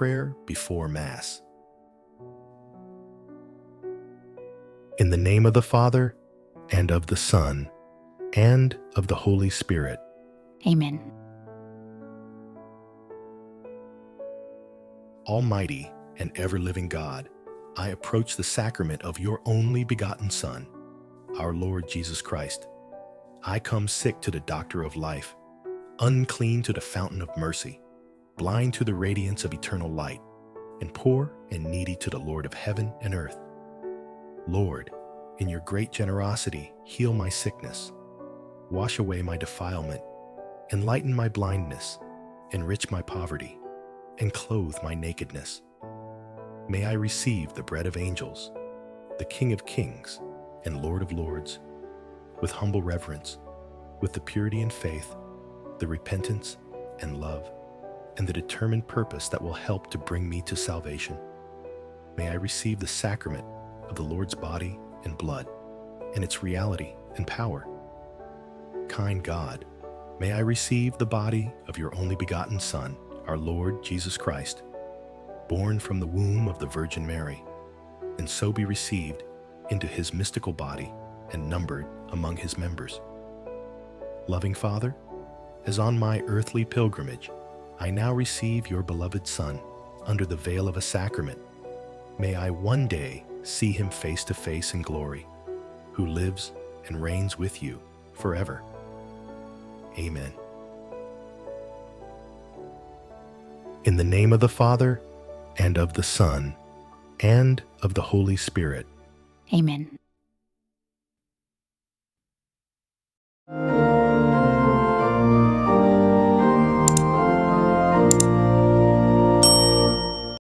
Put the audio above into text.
prayer before Mass. In the name of the Father, and of the Son, and of the Holy Spirit. Amen. Almighty and ever-living God, I approach the sacrament of your only begotten Son, our Lord Jesus Christ. I come sick to the doctor of life, unclean to the fountain of mercy, blind to the radiance of eternal light, and poor and needy to the Lord of heaven and earth. Lord, in your great generosity, heal my sickness, wash away my defilement, enlighten my blindness, enrich my poverty, and clothe my nakedness. May I receive the bread of angels, the King of kings and Lord of lords, with humble reverence, with the purity and faith, the repentance and love, and the determined purpose that will help to bring me to salvation. May I receive the sacrament of the Lord's body and blood, and its reality and power. Kind God, may I receive the body of your only begotten Son, our Lord Jesus Christ, born from the womb of the Virgin Mary, and so be received into his mystical body and numbered among his members. Loving Father, as on my earthly pilgrimage, I now receive your beloved Son under the veil of a sacrament. May I one day see him face to face in glory, who lives and reigns with you forever. Amen. In the name of the Father, and of the Son, and of the Holy Spirit. Amen.